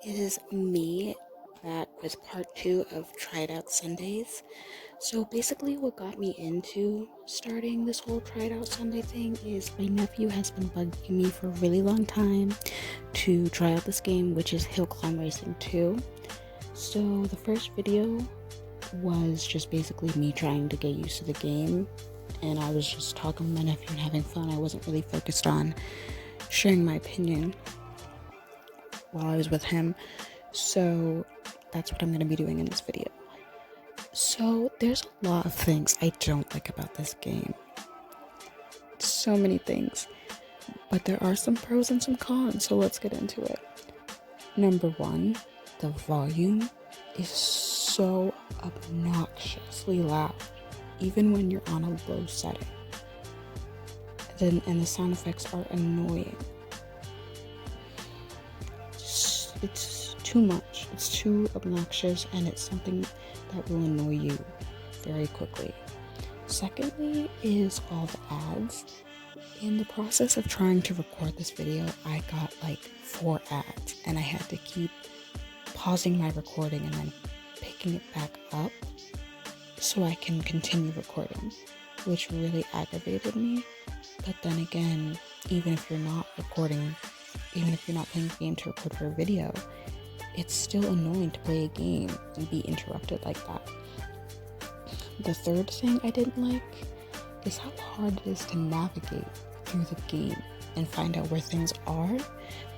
it is me back with part two of Tried Out Sundays. So basically what got me into starting this whole Tried Out Sunday thing is my nephew has been bugging me for a really long time to try out this game, which is Hillclimb Racing 2. So the first video was just basically me trying to get used to the game, and I was just talking with my nephew and having fun. I wasn't really focused on sharing my opinion while I was with him. So that's what I'm going to be doing in this video. So there's a lot of things I don't like about this game. So many things. But there are some pros and some cons, so let's get into it. Number one, the volume is so obnoxiously loud, even when you're on a low setting. And the sound effects are annoying. It's too much. It's too obnoxious, and it's something that will annoy you very quickly. Secondly is all the ads. In the process of trying to record this video, I got like 4 ads, and I had to keep pausing my recording and then picking it back up so I can continue recording, which really aggravated me. But then again, even if you're not playing a game to record for a video, it's still annoying to play a game and be interrupted like that. The third thing I didn't like is how hard it is to navigate through the game and find out where things are,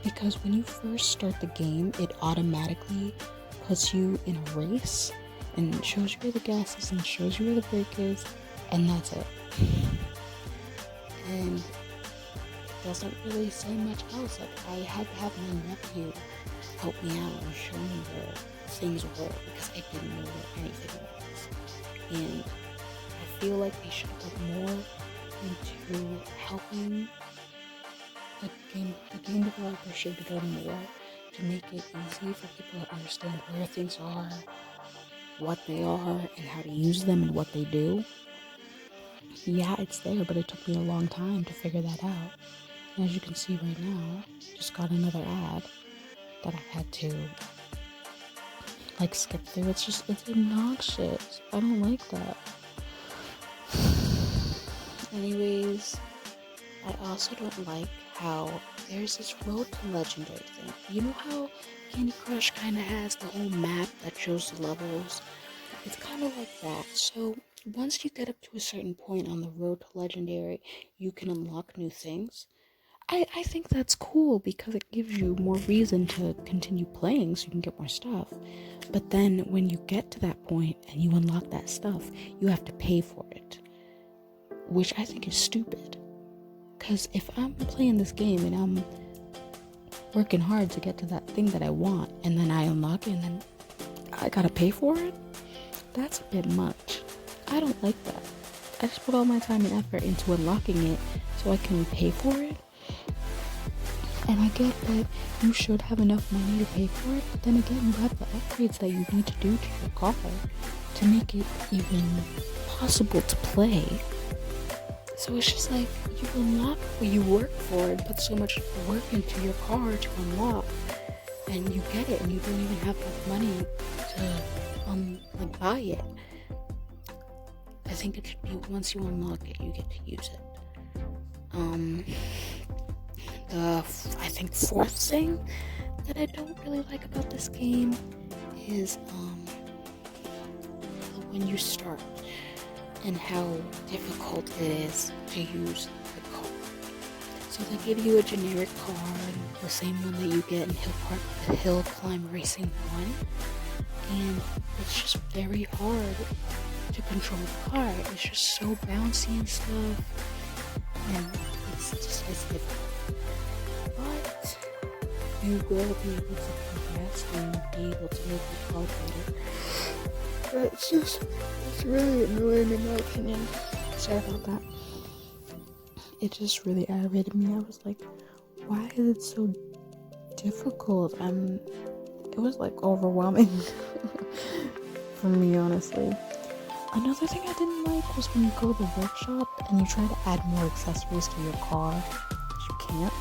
because when you first start the game, it automatically puts you in a race and shows you where the gas is and shows you where the brake is, and that's it. And it doesn't really say much else. Like, I had to have my nephew help me out and show me where things were, because I didn't know where anything was. And I feel like they should put more into helping the game developer should be doing more to make it easy for people to understand where things are, what they are, and how to use them and what they do. Yeah, it's there, but it took me a long time to figure that out. And as you can see right now, just got another ad that I had to skip through. It's obnoxious. I don't like that. Anyways, I also don't like how there's this road to legendary thing. You know how Candy Crush kind of has the whole map that shows the levels? It's kind of like that. So once you get up to a certain point on the road to legendary, you can unlock new things. I think that's cool because it gives you more reason to continue playing so you can get more stuff. But then when you get to that point and you unlock that stuff, you have to pay for it, which I think is stupid. Because if I'm playing this game and I'm working hard to get to that thing that I want, and then I unlock it and then I gotta pay for it, that's a bit much. I don't like that. I just put all my time and effort into unlocking it so I can pay for it. And I get that you should have enough money to pay for it, but then again, you have the upgrades that you need to do to your car to make it even possible to play. So it's just like, you unlock what you work for and put so much work into your car to unlock, and you get it and you don't even have enough money to buy it. I think it should be once you unlock it, you get to use it. I think fourth thing that I don't really like about this game is when you start and how difficult it is to use the car. So they give you a generic car, the same one that you get in Hillclimb Racing 1, and it's just very hard to control the car. It's just so bouncy and stuff, and it's difficult. But you will be able to progress and be able to make the car better. It's really annoying in my opinion. Sorry about that. It just really aggravated me. I was like, why is it so difficult? It was overwhelming for me, honestly. Another thing I didn't like was when you go to the workshop and you try to add more accessories to your car, but you can't,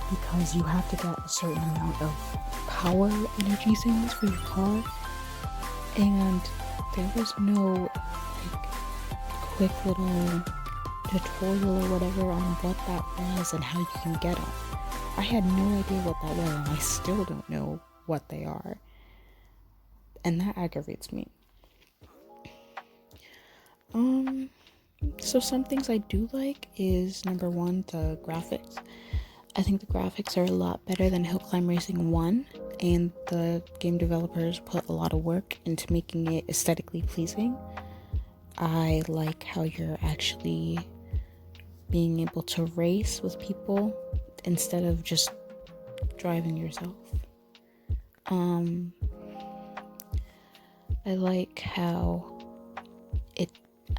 because you have to get a certain amount of power energy things for your car, and there was no like quick little tutorial or whatever on what that was and how you can get them. I had no idea what that was, and I still don't know what they are, and that aggravates me. So some things I do like is, number one, the graphics. I think the graphics are a lot better than Hillclimb Racing 1, and the game developers put a lot of work into making it aesthetically pleasing. I like how you're actually being able to race with people instead of just driving yourself. I like how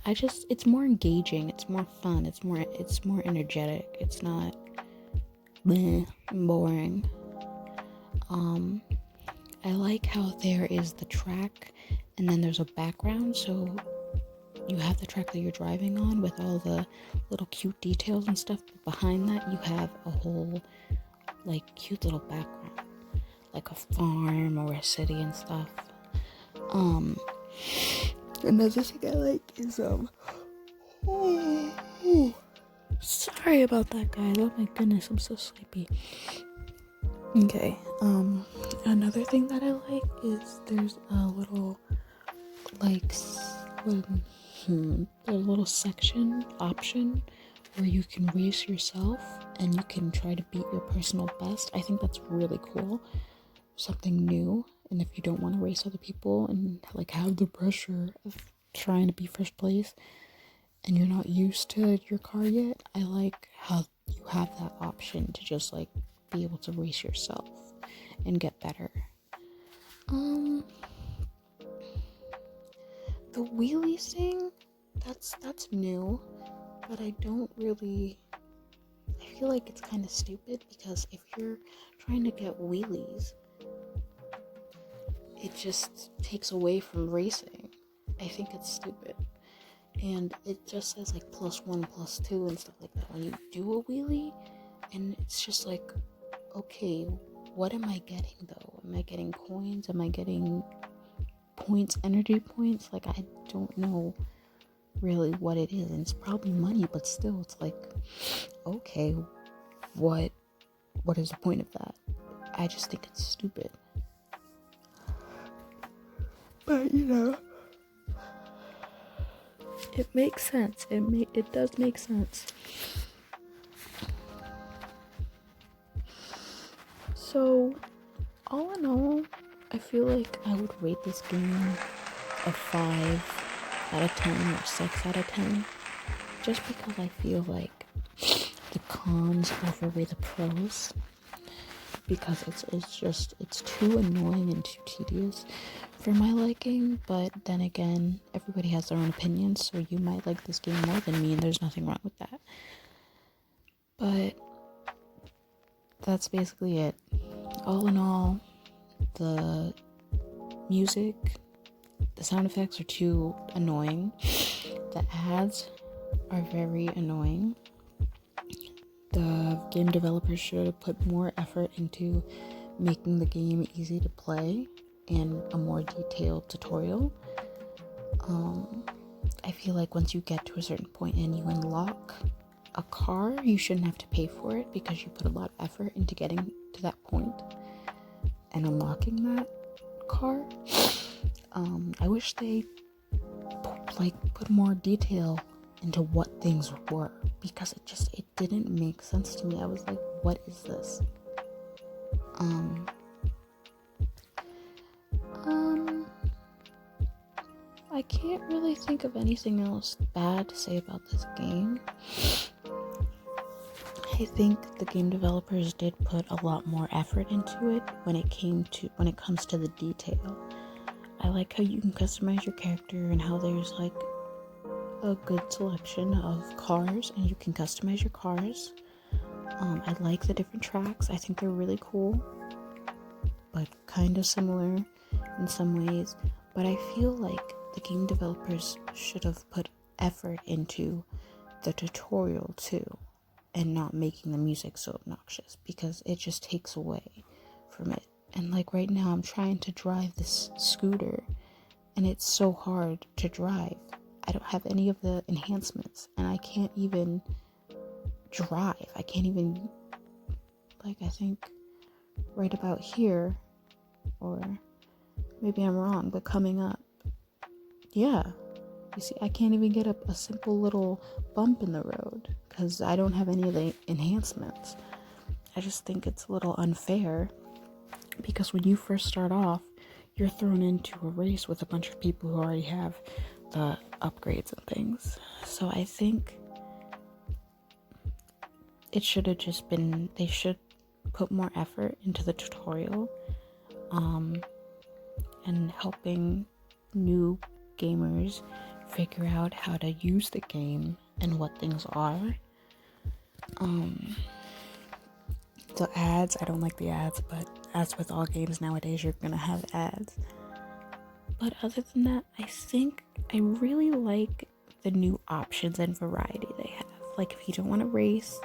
it's more engaging, it's more fun, it's more energetic, it's not boring. I like how there is the track and then there's a background, so you have the track that you're driving on with all the little cute details and stuff, but behind that you have a whole like cute little background, like a farm or a city and stuff. Another thing I like is sorry about that, guys. Oh my goodness, I'm so sleepy. Okay, another thing that I like is there's a little like a little section option where you can race yourself and you can try to beat your personal best. I think that's really cool, something new. And if you don't want to race other people and like have the pressure of trying to be first place and you're not used to your car yet, I like how you have that option to just like be able to race yourself and get better. The wheelies thing, that's new, but I feel like it's kind of stupid, because if you're trying to get wheelies, it just takes away from racing. I think it's stupid. And it just says like +1, +2 and stuff like that when you do a wheelie, and it's just like, okay, what am I getting though? Am I getting coins? Am I getting points, energy points? Like, I don't know really what it is, and it's probably money, but still, it's like, okay, what is the point of that? I just think it's stupid. But it makes sense. It does make sense. So, all in all, I feel like I would rate this game a 5 out of 10 or 6 out of 10, just because I feel like the cons outweigh the pros, because it's too annoying and too tedious for my liking. But then again, everybody has their own opinions, so you might like this game more than me, and there's nothing wrong with that. But that's basically it. All in all, the music, the sound effects are too annoying. The ads are very annoying. The game developers should have put more effort into making the game easy to play and a more detailed tutorial. I feel like once you get to a certain point and you unlock a car, you shouldn't have to pay for it, because you put a lot of effort into getting to that point and unlocking that car. I wish they put more detail into what things were, because it didn't make sense to me. I was like, what is this? I can't really think of anything else bad to say about this game. I think the game developers did put a lot more effort into it when it comes to the detail. I like how you can customize your character and how there's like a good selection of cars and you can customize your cars. I like the different tracks. I think they're really cool, but kind of similar in some ways. But I feel like the game developers should have put effort into the tutorial too, and not making the music so obnoxious, because it just takes away from it. And like right now, I'm trying to drive this scooter, and it's so hard to drive. I don't have any of the enhancements, and I can't even drive. I can't even, like, I think right about here, or maybe I'm wrong, but coming up, yeah. You see, I can't even get a simple little bump in the road because I don't have any of the enhancements. I just think it's a little unfair because when you first start off, you're thrown into a race with a bunch of people who already have the upgrades and things. So I think it should have just been, they should put more effort into the tutorial, and helping new gamers figure out how to use the game and what things are. The ads, I don't like the ads, but as with all games nowadays, you're gonna have ads. But other than that, I think I really like the new options and variety they have. Like if you don't want to race,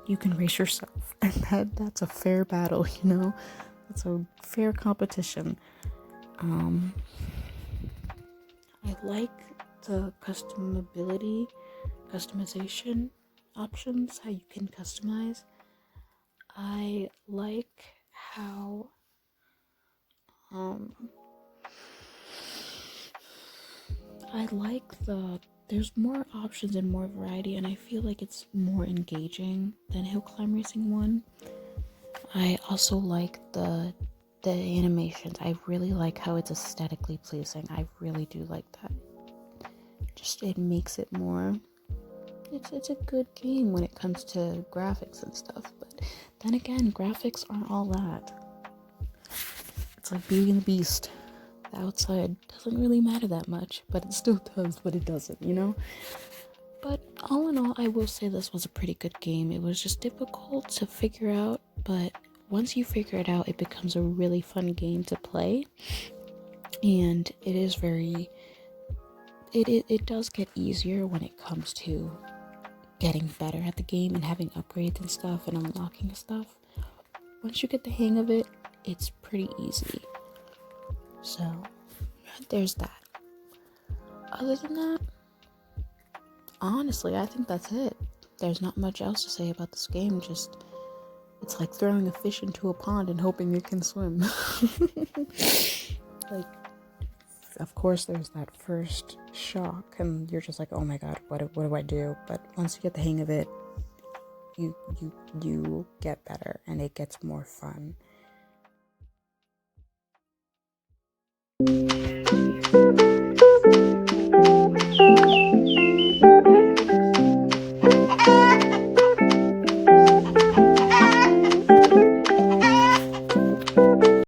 you can race yourself, and that's a fair battle, you know? It's a fair competition. I like the customization options, how you can customize. I like how there's more options and more variety, and I feel like it's more engaging than Hillclimb Racing 1. I also like the animations. I really like how it's aesthetically pleasing. I really do like that. Just it makes it more, it's a good game when it comes to graphics and stuff, but then again, graphics aren't all that. It's like Beauty and the Beast. The outside doesn't really matter that much, but it still does, but it doesn't, you know? But all in all, I will say this was a pretty good game. It was just difficult to figure out, but once you figure it out, it becomes a really fun game to play. And it is very, it does get easier when it comes to getting better at the game and having upgrades and stuff and unlocking stuff. Once you get the hang of it, it's pretty easy. So there's that. Other than that, honestly, I think that's it. There's not much else to say about this game. Just, it's like throwing a fish into a pond and hoping it can swim. Like, of course there's that first shock and you're just like, oh my god, what do I do? But once you get the hang of it, you get better and it gets more fun.